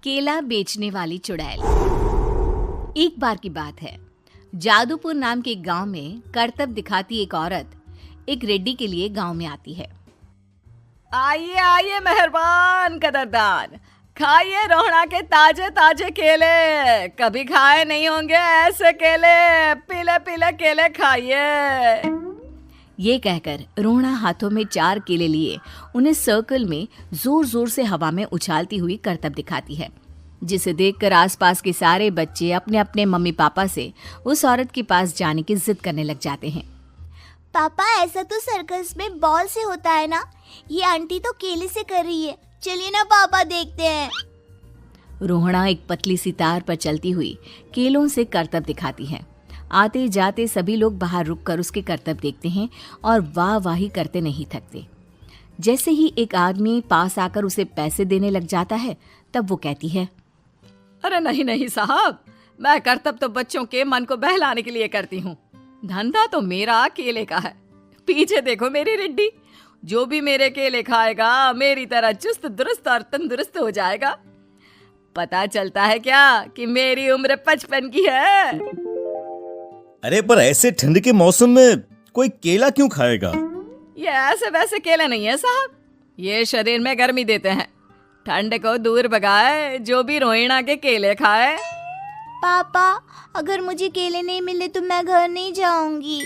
केला बेचने वाली चुड़ैल। एक बार की बात है, जादूपुर नाम के एक गांव में करतब दिखाती एक औरत एक रेड्डी के लिए गांव में आती है। आइए आइए मेहरबान कदरदान, खाइए रोहड़ा के ताजे ताजे केले। कभी खाए नहीं होंगे ऐसे केले, पीले पीले केले खाइए। ये कहकर रोहड़ा हाथों में 4 केले लिए उन्हें सर्कल में जोर जोर से हवा में उछालती हुई करतब दिखाती है, जिसे देखकर आसपास के सारे बच्चे अपने अपने मम्मी पापा से उस औरत के पास जाने की जिद करने लग जाते हैं। पापा, ऐसा तो सर्कस में बॉल से होता है ना, ये आंटी तो केले से कर रही है। चलिए ना पापा, देखते हैं। रोहड़ा एक पतली सी तार पर चलती हुई केलों से करतब दिखाती है। आते जाते सभी लोग बाहर रुककर उसके करतब देखते हैं और वाह वाही करते नहीं थकते। जैसे ही एक आदमी पास आकर उसे पैसे देने लग जाता है, तब वो कहती है, अरे नहीं नहीं साहब, मैं करतब तो बच्चों के मन को बहलाने के लिए करती हूँ। धंधा तो मेरा केले का है। पीछे देखो मेरी रिड्डी, जो भी मेरे केले खाएगा मेरी तरह चुस्त दुरुस्त और तंदुरुस्त हो जाएगा। पता चलता है क्या कि मेरी उम्र 55 की है। अरे पर ऐसे ठंड के मौसम में कोई केला क्यों खाएगा? ये ऐसे वैसे केले नहीं है साहब, ये शरीर में गर्मी देते हैं। ठंड को दूर भगाए जो भी रोहिणा के केले खाए। पापा, अगर मुझे केले नहीं मिले तो मैं घर नहीं जाऊंगी।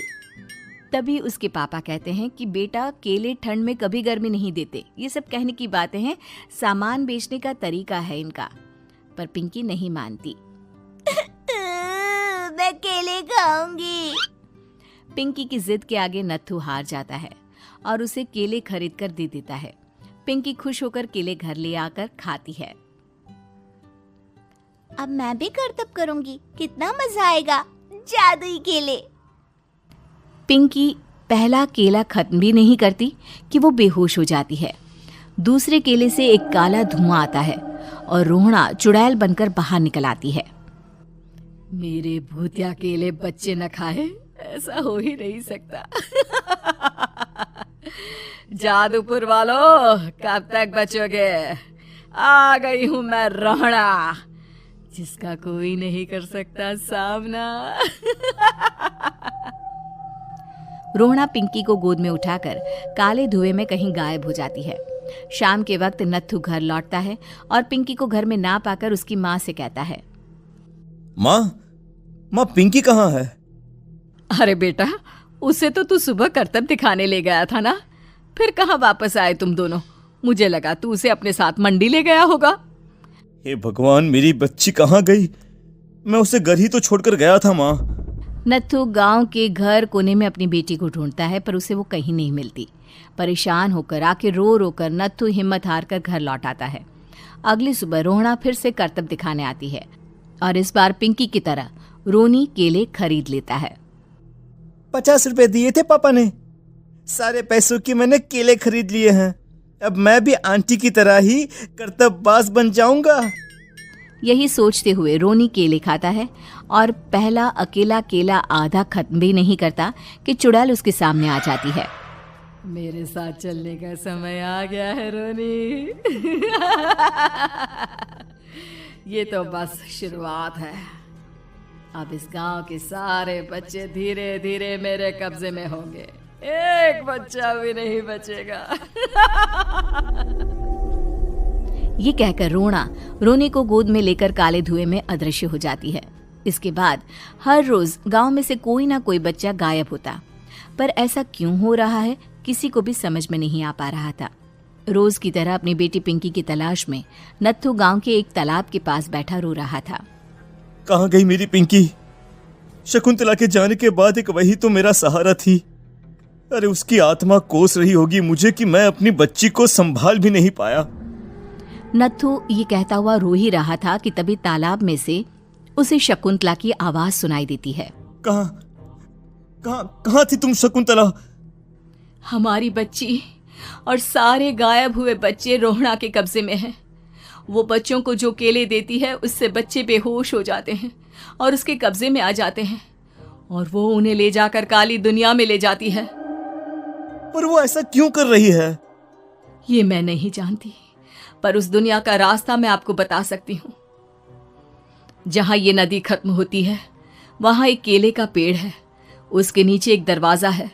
तभी उसके पापा कहते हैं कि बेटा, केले ठंड में कभी गर्मी नहीं देते। ये सब कहने की बातें हैं, सामान बेचने का तरीका है इनका। पर पिंकी नहीं मानती। मैं केले खाऊंगी। पिंकी की जिद के आगे नत्थू हार जाता है और उसे केले खरीद कर दे देता है। पिंकी खुश होकर केले घर ले आकर खाती है। अब मैं भी करतब करूंगी, कितना मजा आएगा। जादुई केले। पिंकी पहला केला खत्म भी नहीं करती कि वो बेहोश हो जाती है। दूसरे केले से एक काला धुआं आता है और रोहड़ा चुड़ैल बनकर बाहर निकल आती है। मेरे भूतिया केले बच्चे न खाए, ऐसा हो ही नहीं सकता। जादूपुर वालों, कब तक बचोगे? आ गई हूं मैं रोहड़ा, जिसका कोई नहीं कर सकता सामना। रोहड़ा पिंकी को गोद में उठाकर काले धुएं में कहीं गायब हो जाती है। शाम के वक्त नत्थू घर लौटता है और पिंकी को घर में ना पाकर उसकी माँ से कहता है, माँ पिंकी कहाँ है? अरे बेटा, उसे तो तू सुबह करतब दिखाने ले गया था ना, फिर कहाँ वापस आए तुम दोनों? मुझे लगा तू उसे अपने साथ मंडी ले गया होगा। हे भगवान, मेरी बच्ची कहाँ गई? मैं उसे घर ही तो छोड़कर गया था माँ। नत्थू गांव के घर कोने में अपनी बेटी को ढूंढता है, पर उसे वो कहीं नहीं मिलती। परेशान होकर आखिर रो रो कर नत्थू हिम्मत हार कर घर लौट आता है। अगली सुबह रोहड़ा फिर से करतब दिखाने आती है और इस बार पिंकी की तरह रोनी केले खरीद लेता है। 50 रुपए दिए थे पापा ने, सारे पैसों की मैंने केले खरीद लिए हैं। अब मैं भी आंटी की तरह ही करतबबाज बन जाऊंगा। यही सोचते हुए रोनी केले खाता है और पहला अकेला केला आधा खत्म भी नहीं करता कि चुड़ैल उसके सामने आ जाती है। मेरे साथ चलने का समय आ गया है रोनी। ये तो बस शुरुआत है। अब इस गांव के सारे बच्चे धीरे धीरे मेरे कब्जे में होंगे, एक बच्चा भी नहीं बचेगा। ये कहकर रोना रोनी को गोद में लेकर काले धुएं में अदृश्य हो जाती है। इसके बाद हर रोज गांव में से कोई ना कोई बच्चा गायब होता, पर ऐसा क्यों हो रहा है किसी को भी समझ में नहीं आ पा रहा था। रोज की तरह अपनी बेटी पिंकी की तलाश में नत्थू गांव के एक तालाब के पास बैठा रो रहा था। कहाँ गई मेरी पिंकी? शकुंतला के जाने के बाद एक वही तो मेरा सहारा थी। अरे उसकी आत्मा कोस रही होगी मुझे कि मैं अपनी बच्ची को संभाल भी नहीं पाया। नत्थू ये कहता हुआ रो ही रहा था कि तभी तालाब में से उसे शकुंतला की आवाज सुनाई देती है। कहाँ थी तुम शकुंतला? हमारी बच्ची और सारे गायब हुए बच्चे रोहड़ा के कब्जे में हैं। वो बच्चों को जो केले देती है उससे बच्चे बेहोश हो जाते हैं और उसके कब्जे में आ जाते हैं और वो उन्हें ले जाकर काली दुनिया में ले जाती है। पर वो ऐसा क्यों कर रही है? ये मैं नहीं जानती, पर उस दुनिया का रास्ता मैं आपको बता सकती हूँ। जहां ये नदी खत्म होती है वहां एक केले का पेड़ है, उसके नीचे एक दरवाजा है,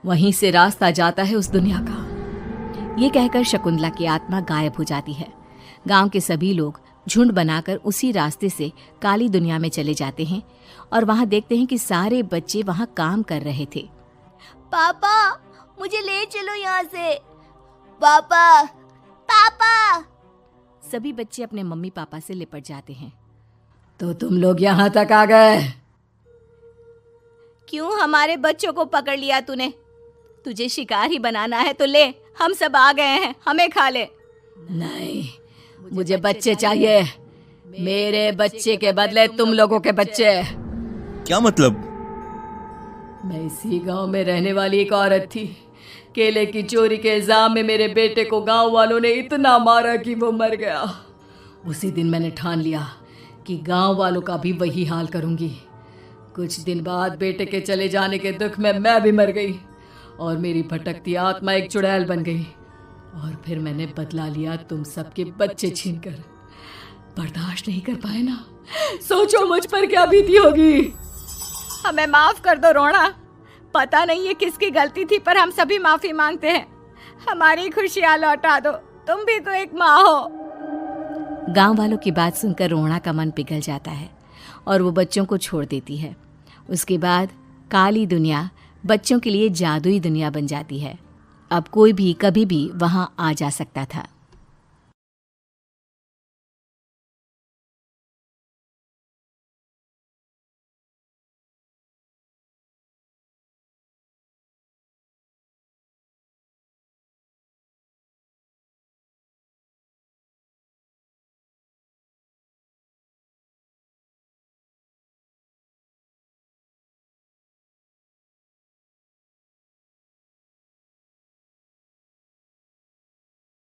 वहीं से रास्ता जाता है उस दुनिया का। ये कहकर शकुंतला की आत्मा गायब हो जाती है। गांव के सभी लोग झुंड बनाकर उसी रास्ते से काली दुनिया में चले जाते हैं और वहां देखते हैं कि सारे बच्चे वहां काम कर रहे थे। पापा मुझे ले चलो यहाँ से। पापा पापा। सभी बच्चे अपने मम्मी पापा से लिपट जाते हैं। तो तुम लोग यहाँ तक आ गए? क्यों हमारे बच्चों को पकड़ लिया तूने? तुझे शिकार ही बनाना है तो ले, हम सब आ गए हैं, हमें खा ले। नहीं, मुझे बच्चे चाहिए। मेरे बच्चे के बदले तुम लोगों के बच्चे। क्या मतलब? मैं इसी गांव में रहने वाली एक औरत थी। केले की चोरी के इल्जाम में मेरे बेटे को गांव वालों ने इतना मारा कि वो मर गया। उसी दिन मैंने ठान लिया कि गांव वालों का भी वही हाल करूंगी। कुछ दिन बाद बेटे के चले जाने के दुख में मैं भी मर गई और मेरी भटकती आत्मा एक चुड़ैल बन गई। और फिर मैंने बदला लिया तुम सबके बच्चे छीनकर। बर्दाश्त नहीं कर पाए ना? सोचो मुझ पर क्या बीती होगी। हमें माफ कर दो रोना। पता नहीं ये किसकी गलती थी, पर हम सभी माफी मांगते हैं। हमारी खुशियां लौटा दो, तुम भी तो एक माँ हो। गांव वालों की बात सुनकर रोना का मन पिघल जाता है और वो बच्चों को छोड़ देती है। उसके बाद काली दुनिया बच्चों के लिए जादुई दुनिया बन जाती है। अब कोई भी कभी भी वहां आ जा सकता था।